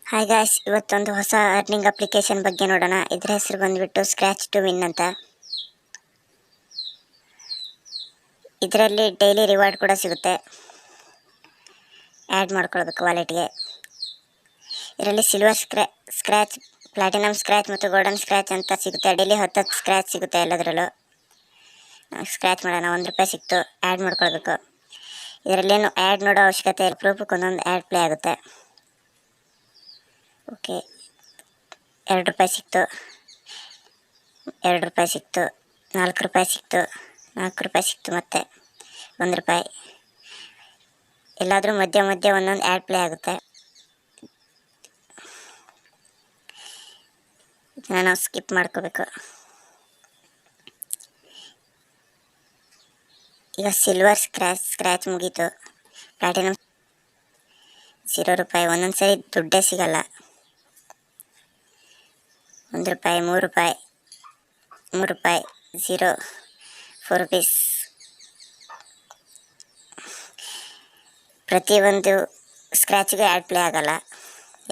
Hi guys, ಇವತ್ತೊಂದು ಹೊಸ earning application ಬಗ್ಗೆ ನೋಡೋಣ. ಇದರ ಹೆಸರು ಬಂದ್ಬಿಟ್ಟು ಸ್ಕ್ರ್ಯಾಚ್ ಟು ವಿನ್ ಅಂತ. ಇದರಲ್ಲಿ ಡೈಲಿ ರಿವಾರ್ಡ್ ಕೂಡ ಸಿಗುತ್ತೆ. ಆ್ಯಡ್ ಮಾಡ್ಕೊಳ್ಬೇಕು ವಾಲೆಟ್ಗೆ. ಇದರಲ್ಲಿ ಸಿಲ್ವರ್ ಸ್ಕ್ರ್ಯಾಚ್, ಪ್ಲಾಟಿನಮ್ ಸ್ಕ್ರ್ಯಾಚ್ ಮತ್ತು ಗೋಲ್ಡನ್ ಸ್ಕ್ರ್ಯಾಚ್ ಅಂತ ಸಿಗುತ್ತೆ. ಡೈಲಿ 10 ಸ್ಕ್ರ್ಯಾಚ್ ಸಿಗುತ್ತೆ ಎಲ್ಲದರಲ್ಲೂ. ಸ್ಕ್ರ್ಯಾಚ್ ಮಾಡೋಣ. ₹1 ಸಿಕ್ತು. ಆ್ಯಡ್ ಮಾಡ್ಕೊಳ್ಬೇಕು. ಇದರಲ್ಲೇನು ಆ್ಯಡ್ ನೋಡೋ ಅವಶ್ಯಕತೆ ಇಲ್ಲ. ಪ್ರೂಫಕ್ಕೆ ಒಂದೊಂದು ಆ್ಯಡ್ ಪ್ಲೇ ಆಗುತ್ತೆ. ಓಕೆ, ₹2 ಸಿಕ್ತು. ₹2 ಸಿಕ್ತು. ₹4 ಸಿಕ್ತು. ₹4 ಸಿಕ್ತು. ಮತ್ತೆ ₹1. ಎಲ್ಲಾದರೂ ಮಧ್ಯ ಮಧ್ಯ ಒಂದೊಂದು ಆ್ಯಡ್ ಪ್ಲೇ ಆಗುತ್ತೆ. ಇದನ್ನು ನಾವು ಸ್ಕಿಪ್ ಮಾಡ್ಕೋಬೇಕು. ಈಗ ಸಿಲ್ವರ್ ಸ್ಕ್ರ್ಯಾಚ್ ಮುಗೀತು. ಪ್ಲಾಟಿನಮ್ ₹0. ಒಂದೊಂದು ಸರಿ ದುಡ್ಡೇ ಸಿಗಲ್ಲ. ₹1, ₹3, ₹3, 0, ₹4. ಪ್ರತಿಯೊಂದು ಸ್ಕ್ರ್ಯಾಚಿಗೆ ಆ್ಯಡ್ ಪ್ಲೇ ಆಗಲ್ಲ.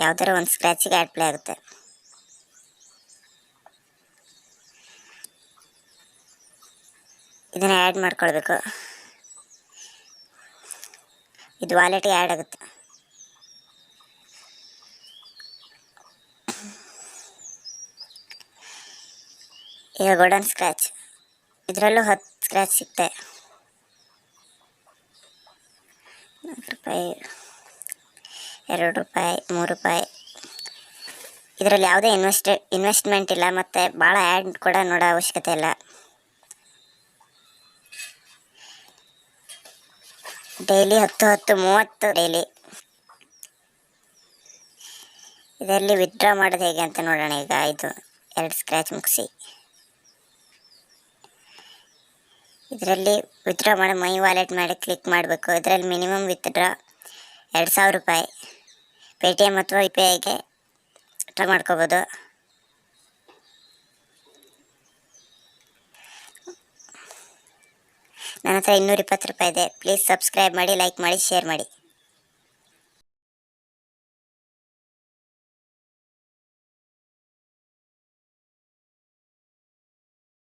ಯಾವುದಾರ ಒಂದು ಸ್ಕ್ರ್ಯಾಚಿಗೆ ಆ್ಯಡ್ ಪ್ಲೇ ಆಗುತ್ತೆ. ಇದನ್ನು ಆ್ಯಡ್ ಮಾಡ್ಕೊಳ್ಬೇಕು. ಇದು ವಾಲೆಟ್ಗೆ ಆ್ಯಡ್ ಆಗುತ್ತೆ. ಈಗ ಗೋಲ್ಡನ್ ಸ್ಕ್ರ್ಯಾಚ್, ಇದರಲ್ಲೂ 10 ಸ್ಕ್ರ್ಯಾಚ್ ಸಿಗ್ತೆ. ₹4, ₹2, ₹3. ಇದರಲ್ಲಿ ಯಾವುದೇ ಇನ್ವೆಸ್ಟ್ಮೆಂಟ್ ಇಲ್ಲ ಮತ್ತು ಭಾಳ ಆ್ಯಡ್ ಕೂಡ ನೋಡೋ ಅವಶ್ಯಕತೆ ಇಲ್ಲ. Daily 10, 30 daily. ಇದರಲ್ಲಿ ವಿತ್ಡ್ರಾ ಮಾಡೋದು ಹೇಗೆ ಅಂತ ನೋಡೋಣ. ಈಗ 2 ಸ್ಕ್ರ್ಯಾಚ್ ಮುಗಿಸಿ ಇದರಲ್ಲಿ ವಿತ್ಡ್ರಾ ಮಾಡಿ ಮೈ ವಾಲೆಟ್ ಮಾಡಿ ಕ್ಲಿಕ್ ಮಾಡಬೇಕು. ಇದರಲ್ಲಿ ಮಿನಿಮಮ್ ವಿತ್ಡ್ರಾ ₹2000 ಪೇಟಿಎಮ್ ಅಥವಾ UPIಗೆ ವಿತ್ಡ್ರಾ ಮಾಡ್ಕೋಬೋದು. ನನ್ನ ಹತ್ರ ₹220 ಇದೆ. ಪ್ಲೀಸ್ ಸಬ್ಸ್ಕ್ರೈಬ್ ಮಾಡಿ, ಲೈಕ್ ಮಾಡಿ, ಶೇರ್ ಮಾಡಿ.